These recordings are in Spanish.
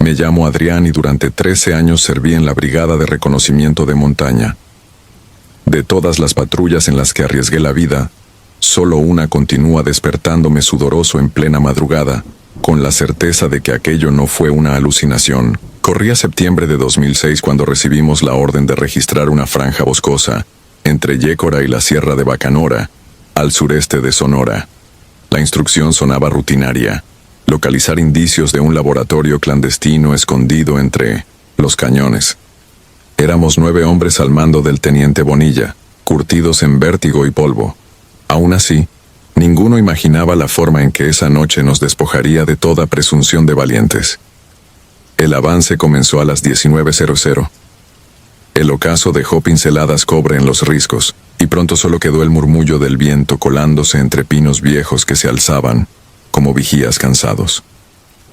Me llamo Adrián y durante 13 años serví en la Brigada de Reconocimiento de Montaña. De todas las patrullas en las que arriesgué la vida, solo una continúa despertándome sudoroso en plena madrugada, con la certeza de que aquello no fue una alucinación. Corría septiembre de 2006 cuando recibimos la orden de registrar una franja boscosa, entre Yécora y la Sierra de Bacanora, al sureste de Sonora. La instrucción sonaba rutinaria: localizar indicios de un laboratorio clandestino escondido entre los cañones. Éramos 9 hombres al mando del teniente Bonilla, curtidos en vértigo y polvo. Aún así, ninguno imaginaba la forma en que esa noche nos despojaría de toda presunción de valientes. El avance comenzó a las 19:00. El ocaso dejó pinceladas cobre en los riscos, y pronto solo quedó el murmullo del viento colándose entre pinos viejos que se alzaban, como vigías cansados.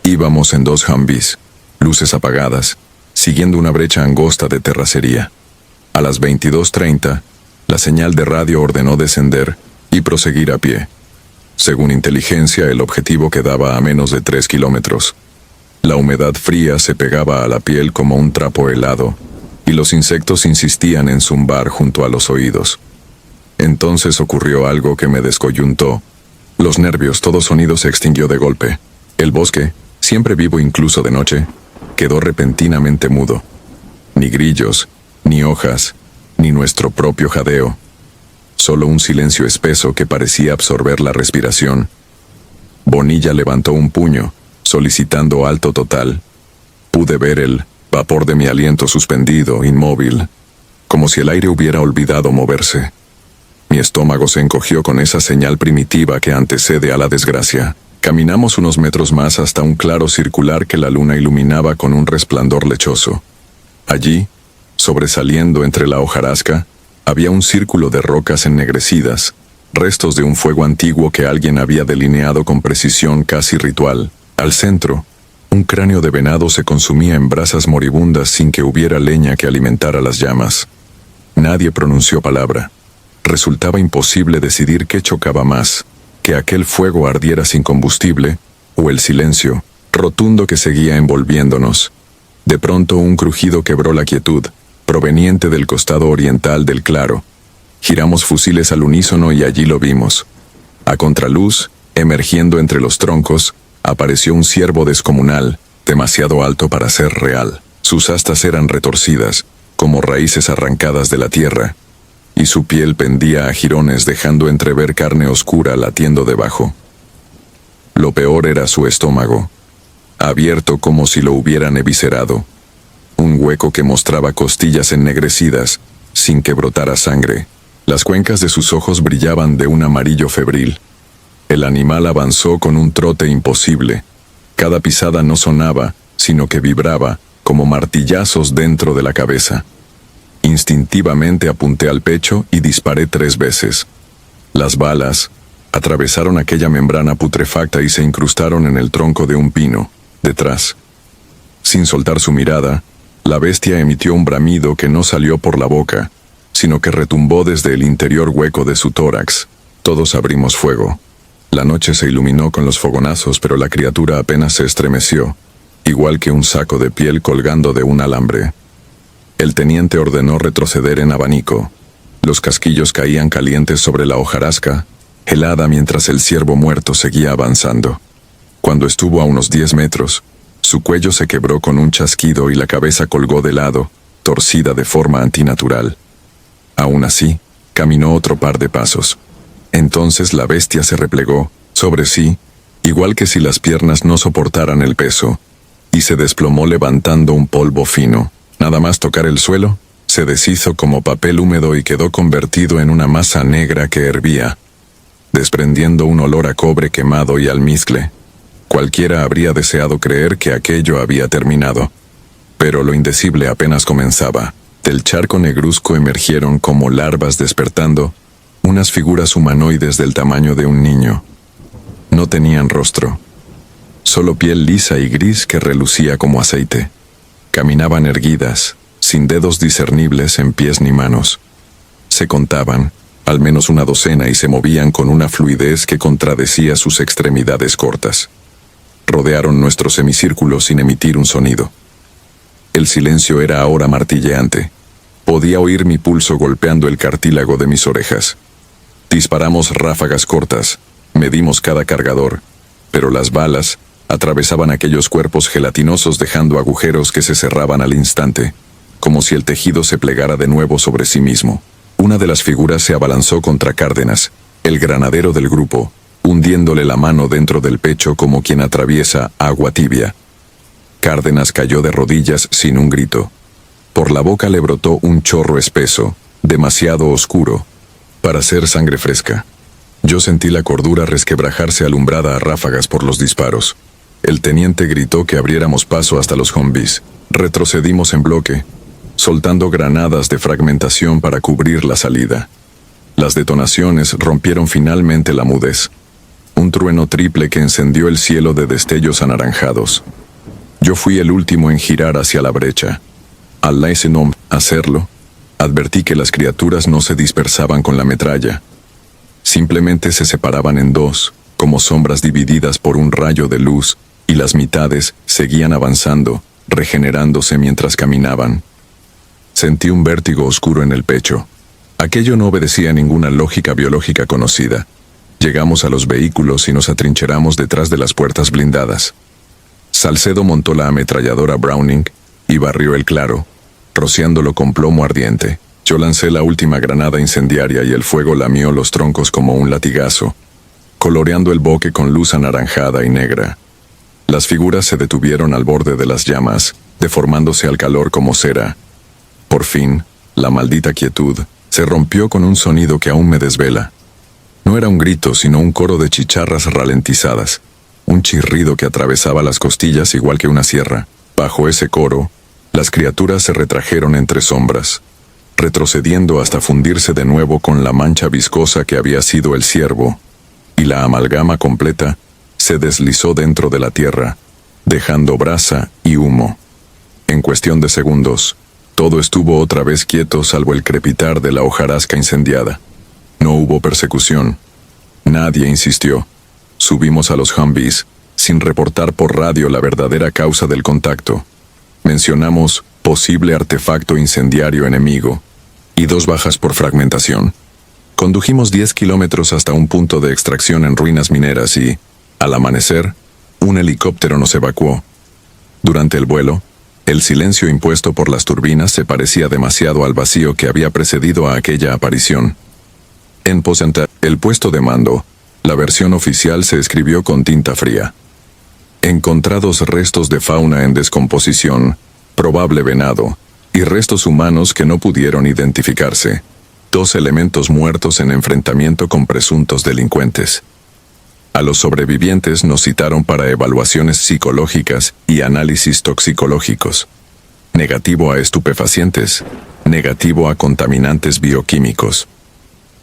Íbamos en 2 Humvees, luces apagadas, siguiendo una brecha angosta de terracería. A las 22:30, la señal de radio ordenó descender y proseguir a pie. Según inteligencia, el objetivo quedaba a menos de 3 kilómetros. La humedad fría se pegaba a la piel como un trapo helado, y los insectos insistían en zumbar junto a los oídos. Entonces ocurrió algo que me descoyuntó. Los nervios, todo sonido se extinguió de golpe. El bosque, siempre vivo incluso de noche, quedó repentinamente mudo. Ni grillos, ni hojas, ni nuestro propio jadeo. Solo un silencio espeso que parecía absorber la respiración. Bonilla levantó un puño, solicitando alto total. Pude ver el vapor de mi aliento suspendido, inmóvil, como si el aire hubiera olvidado moverse. Mi estómago se encogió con esa señal primitiva que antecede a la desgracia. Caminamos unos metros más hasta un claro circular que la luna iluminaba con un resplandor lechoso. Allí, sobresaliendo entre la hojarasca, había un círculo de rocas ennegrecidas, restos de un fuego antiguo que alguien había delineado con precisión casi ritual. Al centro, un cráneo de venado se consumía en brasas moribundas sin que hubiera leña que alimentara las llamas. Nadie pronunció palabra. Resultaba imposible decidir qué chocaba más, que aquel fuego ardiera sin combustible, o el silencio, rotundo que seguía envolviéndonos. De pronto un crujido quebró la quietud, proveniente del costado oriental del claro. Giramos fusiles al unísono y allí lo vimos. A contraluz, emergiendo entre los troncos, apareció un ciervo descomunal, demasiado alto para ser real. Sus astas eran retorcidas, como raíces arrancadas de la tierra, y su piel pendía a jirones dejando entrever carne oscura latiendo debajo. Lo peor era su estómago, abierto como si lo hubieran eviscerado. Un hueco que mostraba costillas ennegrecidas, sin que brotara sangre. Las cuencas de sus ojos brillaban de un amarillo febril. El animal avanzó con un trote imposible. Cada pisada no sonaba, sino que vibraba, como martillazos dentro de la cabeza. Instintivamente apunté al pecho y disparé 3 veces. Las balas atravesaron aquella membrana putrefacta y se incrustaron en el tronco de un pino, detrás. Sin soltar su mirada, la bestia emitió un bramido que no salió por la boca, sino que retumbó desde el interior hueco de su tórax. Todos abrimos fuego. La noche se iluminó con los fogonazos, pero la criatura apenas se estremeció, igual que un saco de piel colgando de un alambre. El teniente ordenó retroceder en abanico. Los casquillos caían calientes sobre la hojarasca, helada mientras el ciervo muerto seguía avanzando. Cuando estuvo a unos 10 metros, su cuello se quebró con un chasquido y la cabeza colgó de lado, torcida de forma antinatural. Aún así, caminó otro par de pasos. Entonces la bestia se replegó sobre sí, igual que si las piernas no soportaran el peso, y se desplomó levantando un polvo fino. Nada más tocar el suelo, se deshizo como papel húmedo y quedó convertido en una masa negra que hervía, desprendiendo un olor a cobre quemado y almizcle. Cualquiera habría deseado creer que aquello había terminado, pero lo indecible apenas comenzaba. Del charco negruzco emergieron como larvas despertando unas figuras humanoides del tamaño de un niño. No tenían rostro, solo piel lisa y gris que relucía como aceite. Caminaban erguidas, sin dedos discernibles en pies ni manos. Se contaban, al menos una docena, y se movían con una fluidez que contradecía sus extremidades cortas. rodearon nuestro semicírculo sin emitir un sonido. El silencio era ahora martilleante. Podía oír mi pulso golpeando el cartílago de mis orejas. Disparamos ráfagas cortas, medimos cada cargador, pero las balas atravesaban aquellos cuerpos gelatinosos dejando agujeros que se cerraban al instante, como si el tejido se plegara de nuevo sobre sí mismo. Una de las figuras se abalanzó contra Cárdenas, el granadero del grupo, hundiéndole la mano dentro del pecho como quien atraviesa agua tibia. Cárdenas cayó de rodillas sin un grito. Por la boca le brotó un chorro espeso, demasiado oscuro, para ser sangre fresca. Yo sentí la cordura resquebrajarse alumbrada a ráfagas por los disparos. El teniente gritó que abriéramos paso hasta los Humvees. Retrocedimos en bloque, soltando granadas de fragmentación para cubrir la salida. Las detonaciones rompieron finalmente la mudez. Un trueno triple que encendió el cielo de destellos anaranjados. Yo fui el último en girar hacia la brecha. Al hacerlo, advertí que las criaturas no se dispersaban con la metralla. Simplemente se separaban en dos, como sombras divididas por un rayo de luz, y las mitades seguían avanzando, regenerándose mientras caminaban. Sentí un vértigo oscuro en el pecho. Aquello no obedecía a ninguna lógica biológica conocida. Llegamos a los vehículos y nos atrincheramos detrás de las puertas blindadas. Salcedo montó la ametralladora Browning y barrió el claro, rociándolo con plomo ardiente. Yo lancé la última granada incendiaria y el fuego lamió los troncos como un latigazo, coloreando el bosque con luz anaranjada y negra. Las figuras se detuvieron al borde de las llamas, deformándose al calor como cera. Por fin, la maldita quietud se rompió con un sonido que aún me desvela. No era un grito, sino un coro de chicharras ralentizadas, un chirrido que atravesaba las costillas igual que una sierra. Bajo ese coro, las criaturas se retrajeron entre sombras, retrocediendo hasta fundirse de nuevo con la mancha viscosa que había sido el ciervo, y la amalgama completa se deslizó dentro de la tierra, dejando brasa y humo. En cuestión de segundos, todo estuvo otra vez quieto salvo el crepitar de la hojarasca incendiada. No hubo persecución. Nadie insistió. Subimos a los Humvees, sin reportar por radio la verdadera causa del contacto. Mencionamos posible artefacto incendiario enemigo y 2 bajas por fragmentación. Condujimos 10 kilómetros hasta un punto de extracción en ruinas mineras y, al amanecer, un helicóptero nos evacuó. Durante el vuelo, el silencio impuesto por las turbinas se parecía demasiado al vacío que había precedido a aquella aparición. En Posenta, el puesto de mando, la versión oficial se escribió con tinta fría. Encontrados restos de fauna en descomposición, probable venado, y restos humanos que no pudieron identificarse. 2 elementos muertos en enfrentamiento con presuntos delincuentes. A los sobrevivientes nos citaron para evaluaciones psicológicas y análisis toxicológicos. Negativo a estupefacientes, negativo a contaminantes bioquímicos.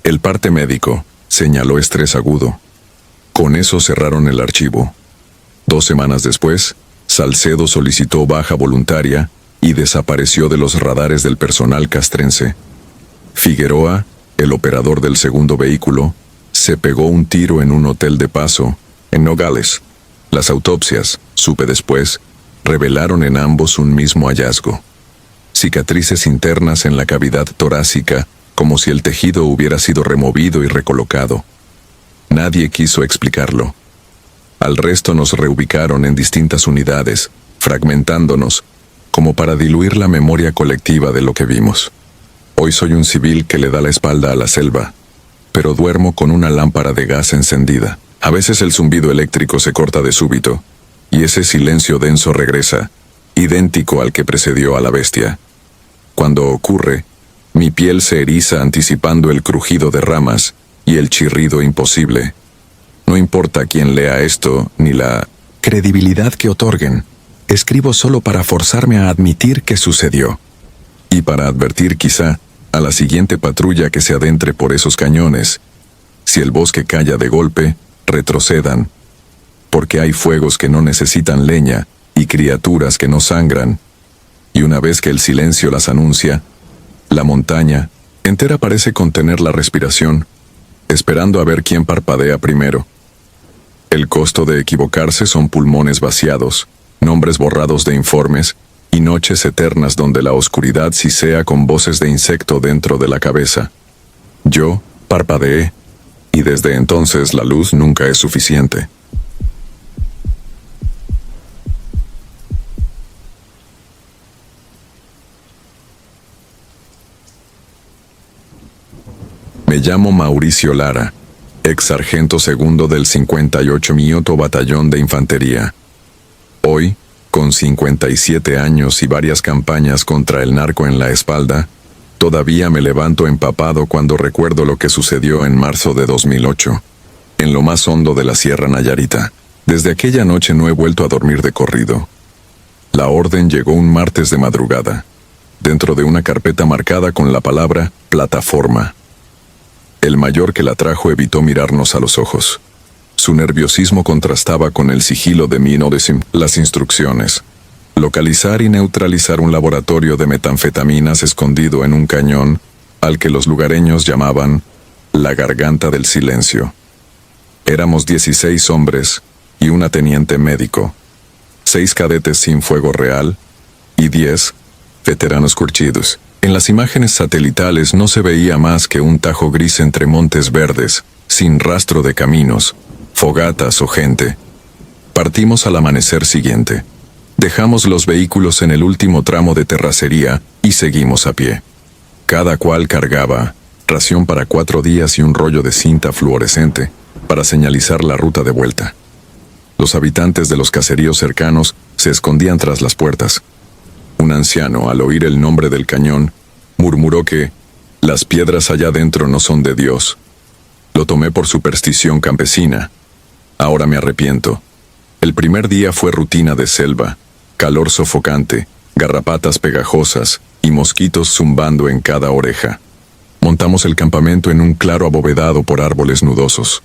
El parte médico señaló estrés agudo. Con eso cerraron el archivo. 2 semanas después, Salcedo solicitó baja voluntaria y desapareció de los radares del personal castrense. Figueroa, el operador del segundo vehículo, se pegó un tiro en un hotel de paso, en Nogales. Las autopsias, supe después, revelaron en ambos un mismo hallazgo. Cicatrices internas en la cavidad torácica, como si el tejido hubiera sido removido y recolocado. Nadie quiso explicarlo. Al resto nos reubicaron en distintas unidades, fragmentándonos, como para diluir la memoria colectiva de lo que vimos. Hoy soy un civil que le da la espalda a la selva, pero duermo con una lámpara de gas encendida. A veces el zumbido eléctrico se corta de súbito, y ese silencio denso regresa, idéntico al que precedió a la bestia. Cuando ocurre, mi piel se eriza anticipando el crujido de ramas y el chirrido imposible. No importa quién lea esto, ni la credibilidad que otorguen. Escribo solo para forzarme a admitir que sucedió. Y para advertir quizá a la siguiente patrulla que se adentre por esos cañones. Si el bosque calla de golpe, retrocedan. Porque hay fuegos que no necesitan leña y criaturas que no sangran. Y una vez que el silencio las anuncia, la montaña entera parece contener la respiración, esperando a ver quién parpadea primero. El costo de equivocarse son pulmones vaciados, nombres borrados de informes y noches eternas donde la oscuridad sisea con voces de insecto dentro de la cabeza. Yo parpadeé, y desde entonces la luz nunca es suficiente. Me llamo Mauricio Lara, ex sargento segundo del 58 Mioto Batallón de Infantería. Hoy, con 57 años y varias campañas contra el narco en la espalda, todavía me levanto empapado cuando recuerdo lo que sucedió en marzo de 2008, en lo más hondo de la Sierra Nayarita. Desde aquella noche no he vuelto a dormir de corrido. La orden llegó un martes de madrugada, dentro de una carpeta marcada con la palabra plataforma. El mayor que la trajo evitó mirarnos a los ojos. Su nerviosismo contrastaba con el sigilo de mi Nodesim. Las instrucciones: localizar y neutralizar un laboratorio de metanfetaminas escondido en un cañón, al que los lugareños llamaban la Garganta del Silencio. Éramos 16 hombres y una teniente médico, 6 cadetes sin fuego real y 10 veteranos curtidos. En las imágenes satelitales no se veía más que un tajo gris entre montes verdes, sin rastro de caminos, fogatas o gente. Partimos al amanecer siguiente. Dejamos los vehículos en el último tramo de terracería y seguimos a pie. Cada cual cargaba ración para 4 días y un rollo de cinta fluorescente para señalizar la ruta de vuelta. Los habitantes de los caseríos cercanos se escondían tras las puertas. Un anciano, al oír el nombre del cañón, murmuró que las piedras allá dentro no son de Dios. Lo tomé por superstición campesina. Ahora me arrepiento. El primer día fue rutina de selva, calor sofocante, garrapatas pegajosas y mosquitos zumbando en cada oreja. Montamos el campamento en un claro abovedado por árboles nudosos.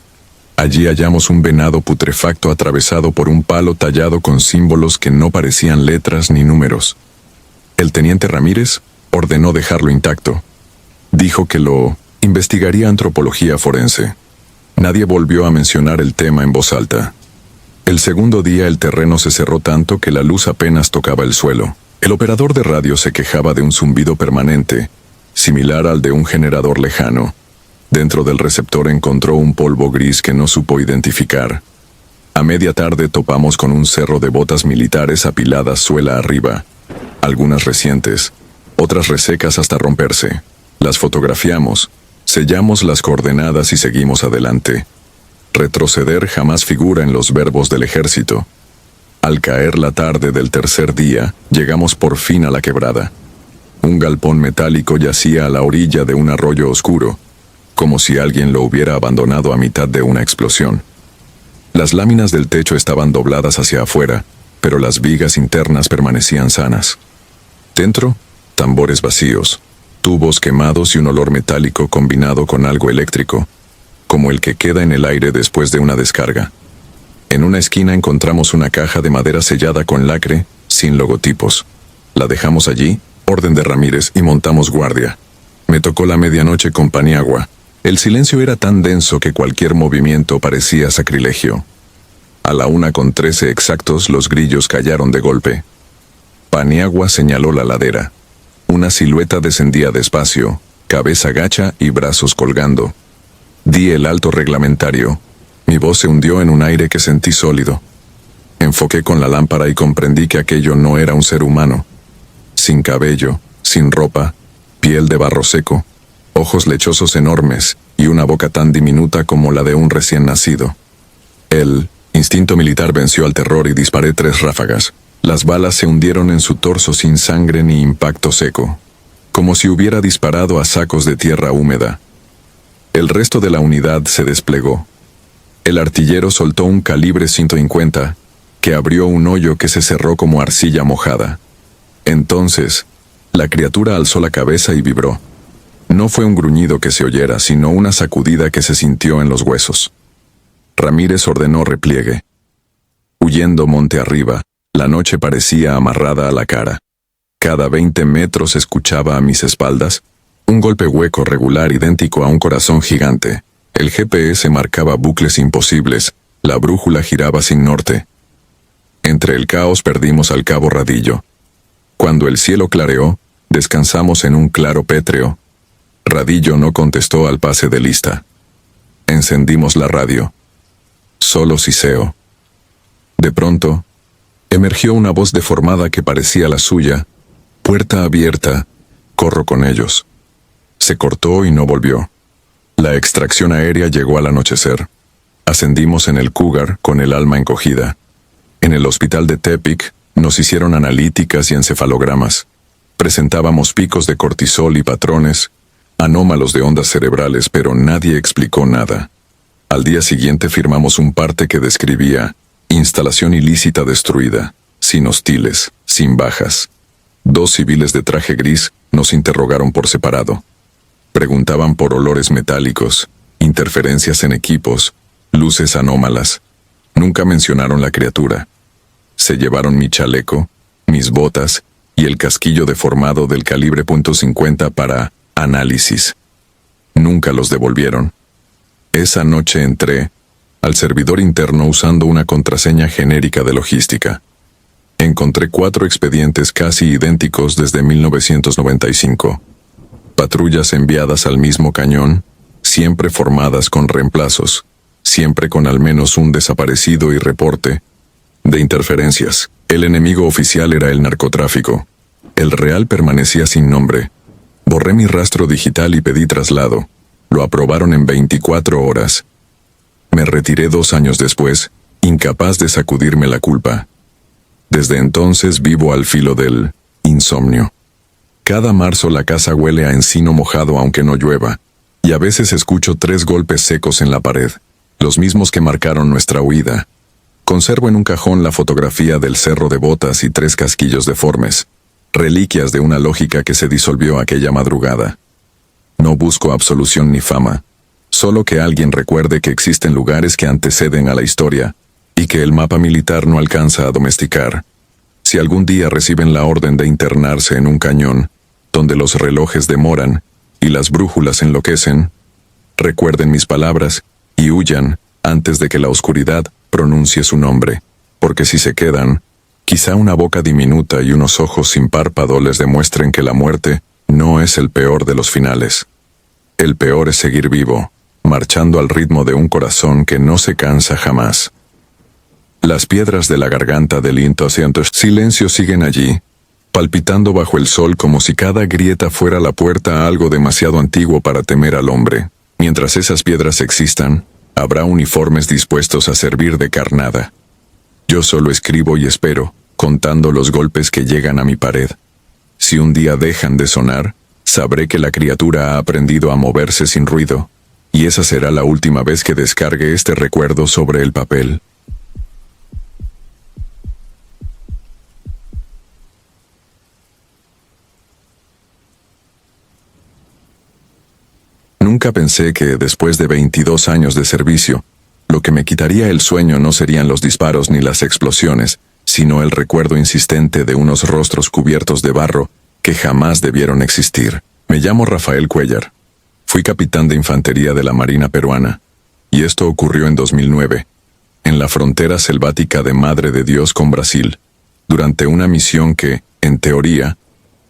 Allí hallamos un venado putrefacto atravesado por un palo tallado con símbolos que no parecían letras ni números. El teniente Ramírez ordenó dejarlo intacto. Dijo que lo investigaría antropología forense. Nadie volvió a mencionar el tema en voz alta. El segundo día el terreno se cerró tanto que la luz apenas tocaba el suelo. El operador de radio se quejaba de un zumbido permanente, similar al de un generador lejano. Dentro del receptor encontró un polvo gris que no supo identificar. A media tarde topamos con un cerro de botas militares apiladas suela arriba. Algunas recientes, otras resecas hasta romperse. Las fotografiamos, sellamos las coordenadas y seguimos adelante. Retroceder jamás figura en los verbos del ejército. Al caer la tarde del tercer día, llegamos por fin a la quebrada. Un galpón metálico yacía a la orilla de un arroyo oscuro, como si alguien lo hubiera abandonado a mitad de una explosión. Las láminas del techo estaban dobladas hacia afuera, pero las vigas internas permanecían sanas. Dentro, tambores vacíos, tubos quemados y un olor metálico combinado con algo eléctrico, como el que queda en el aire después de una descarga. En una esquina encontramos una caja de madera sellada con lacre, sin logotipos. La dejamos allí, orden de Ramírez, y montamos guardia. Me tocó la medianoche con Paniagua. El silencio era tan denso que cualquier movimiento parecía sacrilegio. A la 1:13 exactos los grillos callaron de golpe. Paniagua señaló la ladera. Una silueta descendía despacio, cabeza gacha y brazos colgando. Di el alto reglamentario. Mi voz se hundió en un aire que sentí sólido. Enfoqué con la lámpara y comprendí que aquello no era un ser humano. Sin cabello, sin ropa, piel de barro seco, ojos lechosos enormes y una boca tan diminuta como la de un recién nacido. El instinto militar venció al terror y disparé 3 ráfagas. Las balas se hundieron en su torso sin sangre ni impacto seco, como si hubiera disparado a sacos de tierra húmeda. El resto de la unidad se desplegó. El artillero soltó un calibre 150, que abrió un hoyo que se cerró como arcilla mojada. Entonces, la criatura alzó la cabeza y vibró. No fue un gruñido que se oyera, sino una sacudida que se sintió en los huesos. Ramírez ordenó repliegue. Huyendo monte arriba, la noche parecía amarrada a la cara. Cada 20 metros escuchaba a mis espaldas un golpe hueco regular idéntico a un corazón gigante. El GPS marcaba bucles imposibles, La brújula giraba sin norte. Entre el caos perdimos al cabo Radillo. Cuando el cielo clareó, descansamos en un claro pétreo. Radillo no contestó al pase de lista. Encendimos la radio. Solo siseo. De pronto, emergió una voz deformada que parecía la suya. Puerta abierta. Corro con ellos. Se cortó y no volvió. La extracción aérea llegó al anochecer. Ascendimos en el Cougar con el alma encogida. En el hospital de Tepic nos hicieron analíticas y encefalogramas. Presentábamos picos de cortisol y patrones, anómalos de ondas cerebrales, pero nadie explicó nada. Al día siguiente firmamos un parte que describía instalación ilícita destruida, sin hostiles, sin bajas. 2 civiles de traje gris nos interrogaron por separado. Preguntaban por olores metálicos, interferencias en equipos, luces anómalas. Nunca mencionaron la criatura. Se llevaron mi chaleco, mis botas y el casquillo deformado del calibre .50 para análisis. Nunca los devolvieron. Esa noche entré al servidor interno usando una contraseña genérica de logística. Encontré 4 expedientes casi idénticos desde 1995. Patrullas enviadas al mismo cañón, siempre formadas con reemplazos, siempre con al menos un desaparecido y reporte de interferencias. El enemigo oficial era el narcotráfico. El real permanecía sin nombre. Borré mi rastro digital y pedí traslado. Lo aprobaron en 24 horas. Me retiré 2 años después, incapaz de sacudirme la culpa. Desde entonces vivo al filo del insomnio. Cada marzo la casa huele a encino mojado aunque no llueva, y a veces escucho 3 golpes secos en la pared, los mismos que marcaron nuestra huida. Conservo en un cajón la fotografía del cerro de botas y 3 casquillos deformes, reliquias de una lógica que se disolvió aquella madrugada. No busco absolución ni fama, solo que alguien recuerde que existen lugares que anteceden a la historia y que el mapa militar no alcanza a domesticar. Si algún día reciben la orden de internarse en un cañón, donde los relojes demoran y las brújulas enloquecen, recuerden mis palabras y huyan antes de que la oscuridad pronuncie su nombre, porque si se quedan, quizá una boca diminuta y unos ojos sin párpado les demuestren que la muerte no es el peor de los finales. El peor es seguir vivo, marchando al ritmo de un corazón que no se cansa jamás. Las piedras de la garganta del intocente silencio siguen allí, palpitando bajo el sol como si cada grieta fuera la puerta a algo demasiado antiguo para temer al hombre. Mientras esas piedras existan, habrá uniformes dispuestos a servir de carnada. Yo solo escribo y espero, contando los golpes que llegan a mi pared. Si un día dejan de sonar, sabré que la criatura ha aprendido a moverse sin ruido, y esa será la última vez que descargue este recuerdo sobre el papel. Nunca pensé que, después de 22 años de servicio, lo que me quitaría el sueño no serían los disparos ni las explosiones, sino el recuerdo insistente de unos rostros cubiertos de barro que jamás debieron existir. Me llamo Rafael Cuellar. Fui capitán de infantería de la Marina peruana, y esto ocurrió en 2009, en la frontera selvática de Madre de Dios con Brasil, durante una misión que, en teoría,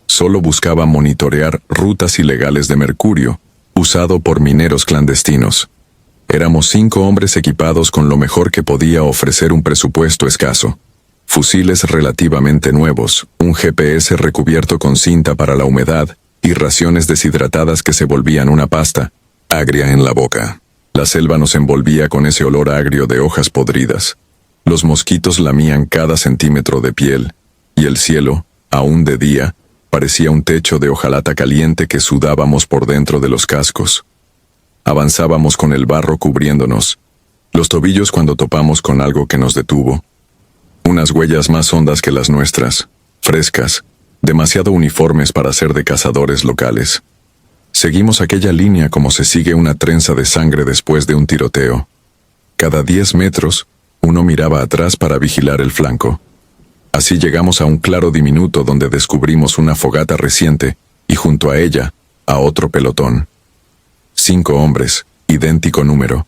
solo buscaba monitorear rutas ilegales de mercurio, usado por mineros clandestinos. Éramos 5 hombres equipados con lo mejor que podía ofrecer un presupuesto escaso. Fusiles relativamente nuevos, un GPS recubierto con cinta para la humedad y raciones deshidratadas que se volvían una pasta, agria en la boca. La selva nos envolvía con ese olor agrio de hojas podridas. Los mosquitos lamían cada centímetro de piel, y el cielo, aún de día, parecía un techo de hojalata caliente que sudábamos por dentro de los cascos. Avanzábamos con el barro cubriéndonos, los tobillos cuando topamos con algo que nos detuvo. Unas huellas más hondas que las nuestras, frescas, demasiado uniformes para ser de cazadores locales. Seguimos aquella línea como se sigue una trenza de sangre después de un tiroteo. Cada 10 metros, uno miraba atrás para vigilar el flanco. Así llegamos a un claro diminuto donde descubrimos una fogata reciente y junto a ella, a otro pelotón. 5 hombres, idéntico número,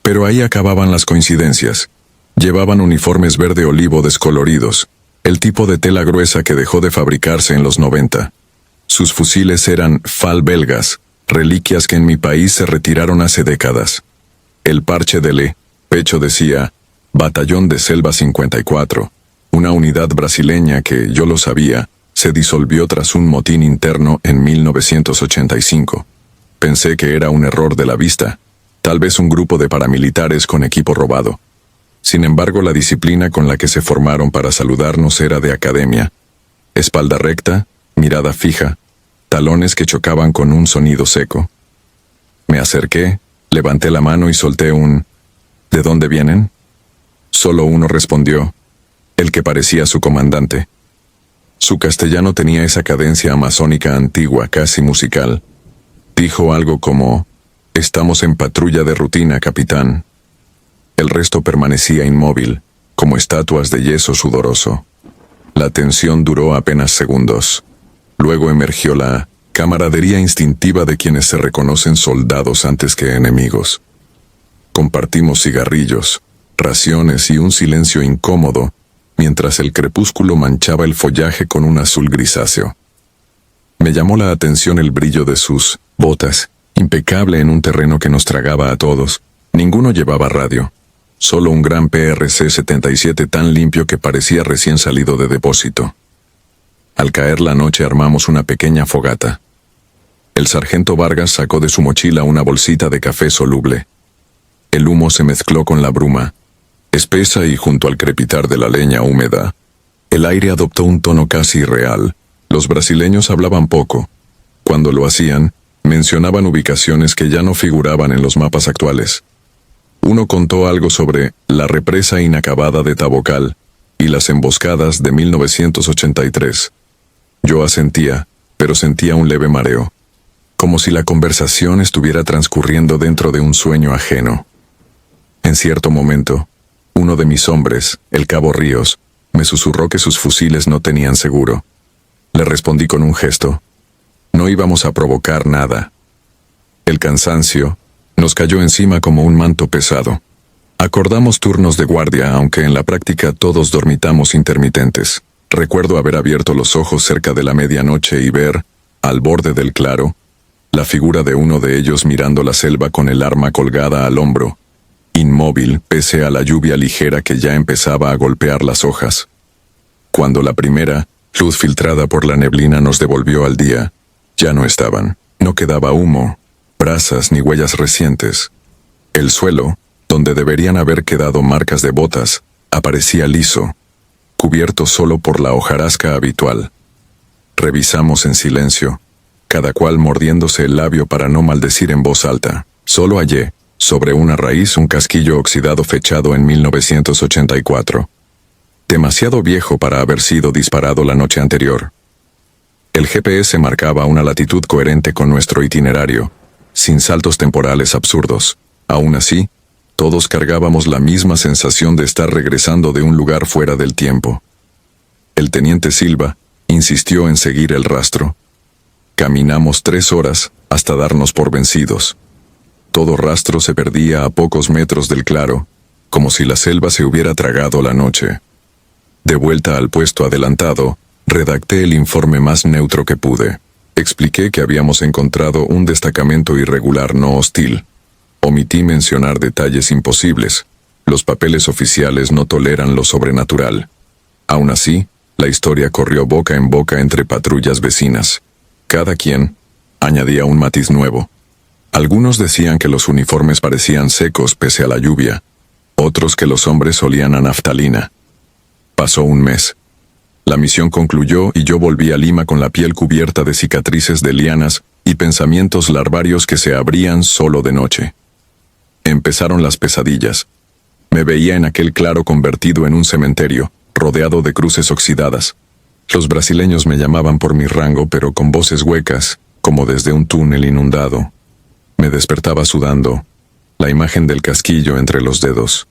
Pero ahí acababan las coincidencias. Llevaban uniformes verde olivo descoloridos, el tipo de tela gruesa que dejó de fabricarse en los 90. Sus fusiles eran FAL belgas, reliquias que en mi país se retiraron hace décadas. El parche de pecho decía Batallón de Selva 54, una unidad brasileña que, yo lo sabía, se disolvió tras un motín interno en 1985. Pensé que era un error de la vista, tal vez un grupo de paramilitares con equipo robado. Sin embargo, la disciplina con la que se formaron para saludarnos era de academia. Espalda recta, mirada fija, talones que chocaban con un sonido seco. Me acerqué, levanté la mano y solté un ¿de dónde vienen? Solo uno respondió, el que parecía su comandante. Su castellano tenía esa cadencia amazónica antigua, casi musical. Dijo algo como, estamos en patrulla de rutina, capitán. El resto permanecía inmóvil, como estatuas de yeso sudoroso. La tensión duró apenas segundos. Luego emergió la camaradería instintiva de quienes se reconocen soldados antes que enemigos. Compartimos cigarrillos, raciones y un silencio incómodo, mientras el crepúsculo manchaba el follaje con un azul grisáceo. Me llamó la atención el brillo de sus botas, impecable en un terreno que nos tragaba a todos. Ninguno llevaba radio. Solo un gran PRC-77 tan limpio que parecía recién salido de depósito. Al caer la noche armamos una pequeña fogata. El sargento Vargas sacó de su mochila una bolsita de café soluble. El humo se mezcló con la bruma, espesa y junto al crepitar de la leña húmeda, el aire adoptó un tono casi irreal. Los brasileños hablaban poco. Cuando lo hacían, mencionaban ubicaciones que ya no figuraban en los mapas actuales. Uno contó algo sobre la represa inacabada de Tabocal y las emboscadas de 1983. Yo asentía, pero sentía un leve mareo, como si la conversación estuviera transcurriendo dentro de un sueño ajeno. En cierto momento, uno de mis hombres, el cabo Ríos, me susurró que sus fusiles no tenían seguro. Le respondí con un gesto. No íbamos a provocar nada. El cansancio nos cayó encima como un manto pesado. Acordamos turnos de guardia, aunque en la práctica todos dormitamos intermitentes. Recuerdo haber abierto los ojos cerca de la medianoche y ver, al borde del claro, la figura de uno de ellos mirando la selva con el arma colgada al hombro, inmóvil pese a la lluvia ligera que ya empezaba a golpear las hojas. Cuando la primera luz filtrada por la neblina nos devolvió al día, ya no estaban. No quedaba humo, brasas ni huellas recientes. El suelo, donde deberían haber quedado marcas de botas, aparecía liso, cubierto solo por la hojarasca habitual. Revisamos en silencio, cada cual mordiéndose el labio para no maldecir en voz alta. Solo hallé, sobre una raíz, un casquillo oxidado fechado en 1984. Demasiado viejo para haber sido disparado la noche anterior. El GPS marcaba una latitud coherente con nuestro itinerario, sin saltos temporales absurdos. Aún así, todos cargábamos la misma sensación de estar regresando de un lugar fuera del tiempo. El teniente Silva insistió en seguir el rastro. Caminamos 3 horas hasta darnos por vencidos. Todo rastro se perdía a pocos metros del claro, como si la selva se hubiera tragado la noche. De vuelta al puesto adelantado, redacté el informe más neutro que pude. Expliqué que habíamos encontrado un destacamento irregular no hostil. Omití mencionar detalles imposibles. Los papeles oficiales no toleran lo sobrenatural. Aún así, la historia corrió boca en boca entre patrullas vecinas. Cada quien añadía un matiz nuevo. Algunos decían que los uniformes parecían secos pese a la lluvia, otros que los hombres olían a naftalina. Pasó un mes. La misión concluyó y yo volví a Lima con la piel cubierta de cicatrices de lianas y pensamientos larvarios que se abrían solo de noche. Empezaron las pesadillas. Me veía en aquel claro convertido en un cementerio, rodeado de cruces oxidadas. Los brasileños me llamaban por mi rango, pero con voces huecas, como desde un túnel inundado. Me despertaba sudando, la imagen del casquillo entre los dedos.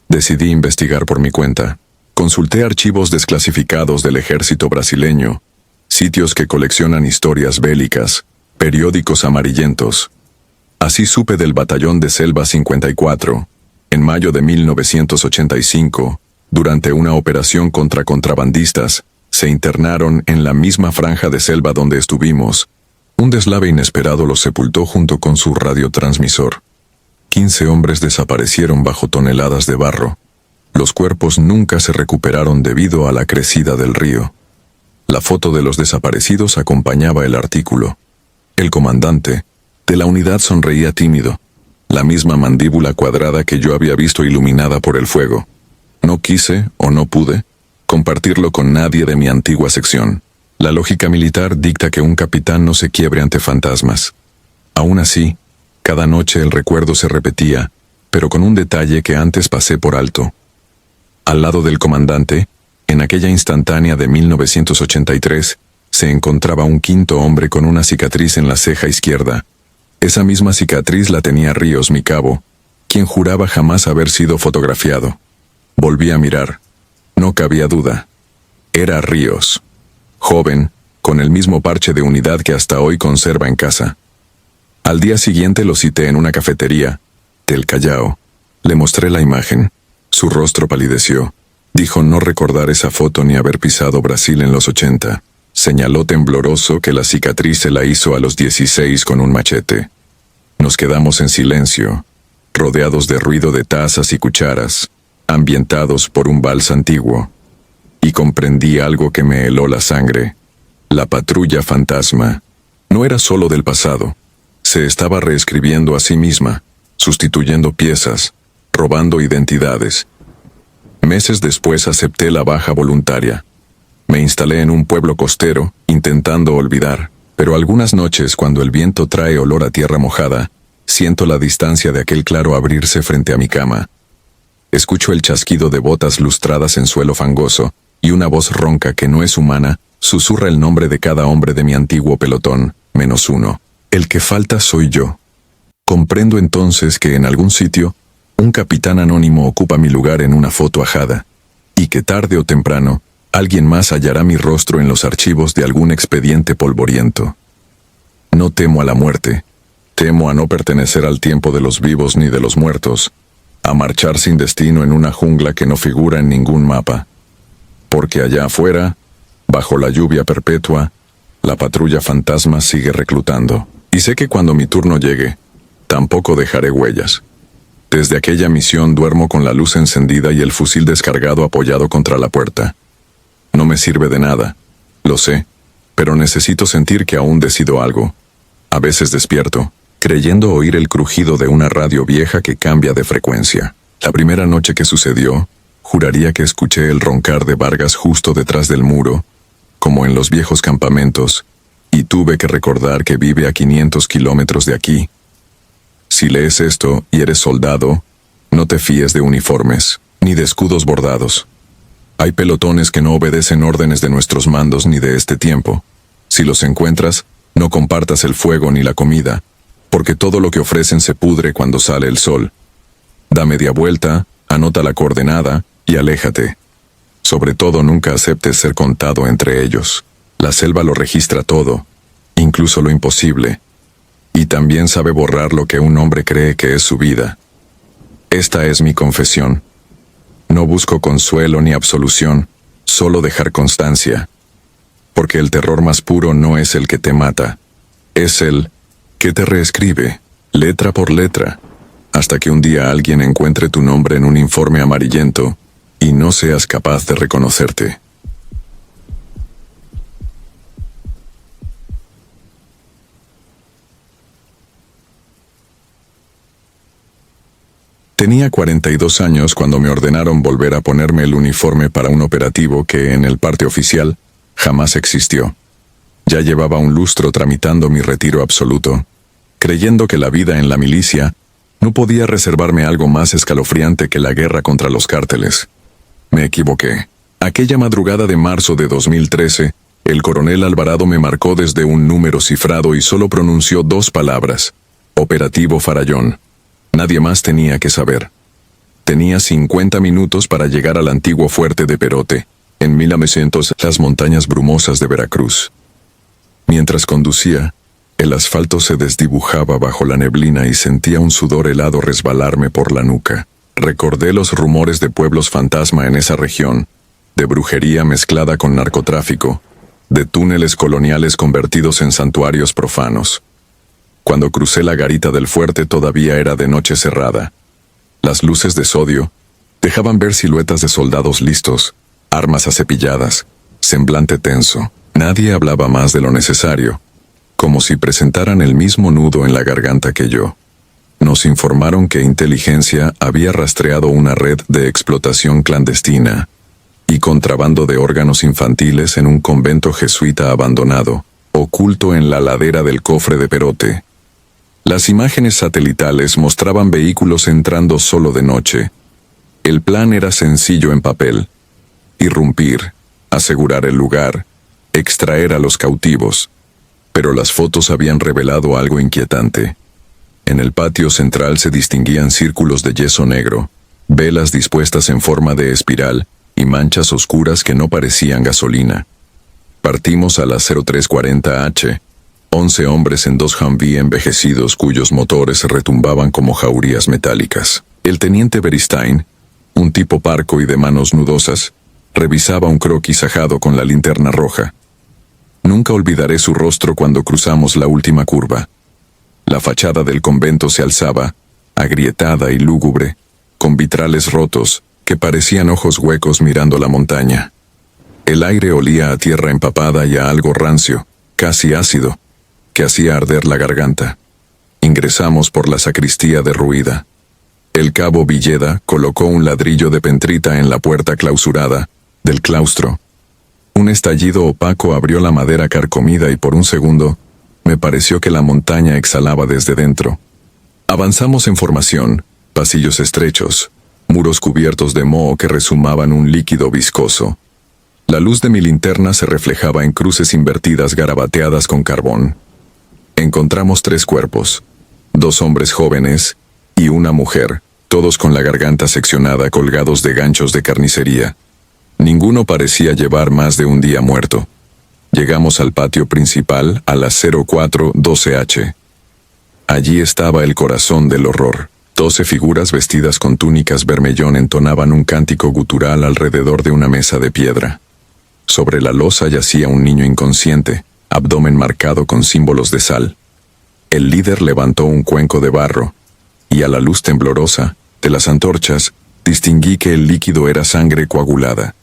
Decidí investigar por mi cuenta. Consulté archivos desclasificados del ejército brasileño, sitios que coleccionan historias bélicas, periódicos amarillentos. Así supe del batallón de Selva 54. En mayo de 1985, durante una operación contra contrabandistas, se internaron en la misma franja de selva donde estuvimos. Un deslave inesperado los sepultó junto con su radiotransmisor. 15 hombres desaparecieron bajo toneladas de barro. Los cuerpos nunca se recuperaron debido a la crecida del río. La foto de los desaparecidos acompañaba el artículo. El comandante de la unidad sonreía tímido, la misma mandíbula cuadrada que yo había visto iluminada por el fuego. No quise, o no pude, compartirlo con nadie de mi antigua sección. La lógica militar dicta que un capitán no se quiebre ante fantasmas. Aún así, cada noche el recuerdo se repetía, pero con un detalle que antes pasé por alto. Al lado del comandante, en aquella instantánea de 1983, se encontraba un quinto hombre con una cicatriz en la ceja izquierda. Esa misma cicatriz la tenía Ríos, mi cabo, quien juraba jamás haber sido fotografiado. Volví a mirar. No cabía duda. Era Ríos. Joven, con el mismo parche de unidad que hasta hoy conserva en casa. Al día siguiente lo cité en una cafetería del Callao. Le mostré la imagen. Su rostro palideció. Dijo no recordar esa foto ni haber pisado Brasil en los 80. Señaló tembloroso que la cicatriz se la hizo a los 16 con un machete. Nos quedamos en silencio, rodeados de ruido de tazas y cucharas, ambientados por un vals antiguo. Y comprendí algo que me heló la sangre. La patrulla fantasma no era solo del pasado. Se estaba reescribiendo a sí misma, sustituyendo piezas, robando identidades. Meses después acepté la baja voluntaria. Me instalé en un pueblo costero, intentando olvidar, pero algunas noches cuando el viento trae olor a tierra mojada, siento la distancia de aquel claro abrirse frente a mi cama. Escucho el chasquido de botas lustradas en suelo fangoso, y una voz ronca que no es humana, susurra el nombre de cada hombre de mi antiguo pelotón, menos uno. El que falta soy yo. Comprendo entonces que en algún sitio, un capitán anónimo ocupa mi lugar en una foto ajada, y que tarde o temprano, alguien más hallará mi rostro en los archivos de algún expediente polvoriento. No temo a la muerte, temo a no pertenecer al tiempo de los vivos ni de los muertos, a marchar sin destino en una jungla que no figura en ningún mapa. Porque allá afuera, bajo la lluvia perpetua, la patrulla fantasma sigue reclutando. Y sé que cuando mi turno llegue, tampoco dejaré huellas. Desde aquella misión duermo con la luz encendida y el fusil descargado apoyado contra la puerta. No me sirve de nada, lo sé, pero necesito sentir que aún decido algo. A veces despierto, creyendo oír el crujido de una radio vieja que cambia de frecuencia. La primera noche que sucedió, juraría que escuché el roncar de Vargas justo detrás del muro, como en los viejos campamentos, y tuve que recordar que vive a 500 kilómetros de aquí. Si lees esto y eres soldado, no te fíes de uniformes, ni de escudos bordados. Hay pelotones que no obedecen órdenes de nuestros mandos ni de este tiempo. Si los encuentras, no compartas el fuego ni la comida, porque todo lo que ofrecen se pudre cuando sale el sol. Da media vuelta, anota la coordenada y aléjate. Sobre todo nunca aceptes ser contado entre ellos. La selva lo registra todo, incluso lo imposible, y también sabe borrar lo que un hombre cree que es su vida. Esta es mi confesión. No busco consuelo ni absolución, solo dejar constancia. Porque el terror más puro no es el que te mata, es el que te reescribe, letra por letra, hasta que un día alguien encuentre tu nombre en un informe amarillento y no seas capaz de reconocerte. Tenía 42 años cuando me ordenaron volver a ponerme el uniforme para un operativo que, en el parte oficial, jamás existió. Ya llevaba un lustro tramitando mi retiro absoluto, creyendo que la vida en la milicia no podía reservarme algo más escalofriante que la guerra contra los cárteles. Me equivoqué. Aquella madrugada de marzo de 2013, el coronel Alvarado me marcó desde un número cifrado y solo pronunció 2 palabras: Operativo Farallón. Nadie más tenía que saber. Tenía 50 minutos para llegar al antiguo fuerte de Perote, en 1900, las montañas brumosas de Veracruz. Mientras conducía, El asfalto se desdibujaba bajo la neblina y sentía un sudor helado resbalarme por la nuca. Recordé los rumores de pueblos fantasma en esa región, de brujería mezclada con narcotráfico, de túneles coloniales convertidos en santuarios profanos. Cuando crucé la garita del fuerte todavía era de noche cerrada. Las luces de sodio dejaban ver siluetas de soldados listos, armas acepilladas, semblante tenso. Nadie hablaba más de lo necesario, como si presentaran el mismo nudo en la garganta que yo. Nos informaron que inteligencia había rastreado una red de explotación clandestina y contrabando de órganos infantiles en un convento jesuita abandonado, oculto en la ladera del Cofre de Perote. Las imágenes satelitales mostraban vehículos entrando solo de noche. El plan era sencillo en papel: irrumpir, asegurar el lugar, extraer a los cautivos. Pero las fotos habían revelado algo inquietante. En el patio central se distinguían círculos de yeso negro, velas dispuestas en forma de espiral y manchas oscuras que no parecían gasolina. Partimos a las 0340 H, 11 hombres en 2 Humvee envejecidos cuyos motores retumbaban como jaurías metálicas. El teniente Beristain, un tipo parco y de manos nudosas, revisaba un croquis ajado con la linterna roja. Nunca olvidaré su rostro cuando cruzamos la última curva. La fachada del convento se alzaba, agrietada y lúgubre, con vitrales rotos que parecían ojos huecos mirando la montaña. El aire olía a tierra empapada y a algo rancio, casi ácido, que hacía arder la garganta. Ingresamos por la sacristía derruida. El cabo Villeda colocó un ladrillo de pentrita en la puerta clausurada del claustro. Un estallido opaco abrió la madera carcomida y por un segundo me pareció que la montaña exhalaba desde dentro. Avanzamos en formación, pasillos estrechos, muros cubiertos de moho que rezumaban un líquido viscoso. La luz de mi linterna se reflejaba en cruces invertidas garabateadas con carbón. Encontramos 3 cuerpos, 2 hombres jóvenes y una mujer, todos con la garganta seccionada colgados de ganchos de carnicería. Ninguno parecía llevar más de un día muerto. Llegamos al patio principal a las 0412 H. Allí estaba el corazón del horror. 12 figuras vestidas con túnicas bermellón entonaban un cántico gutural alrededor de una mesa de piedra. Sobre la losa yacía un niño inconsciente, abdomen marcado con símbolos de sal. El líder levantó un cuenco de barro, y a la luz temblorosa de las antorchas distinguí que el líquido era sangre coagulada.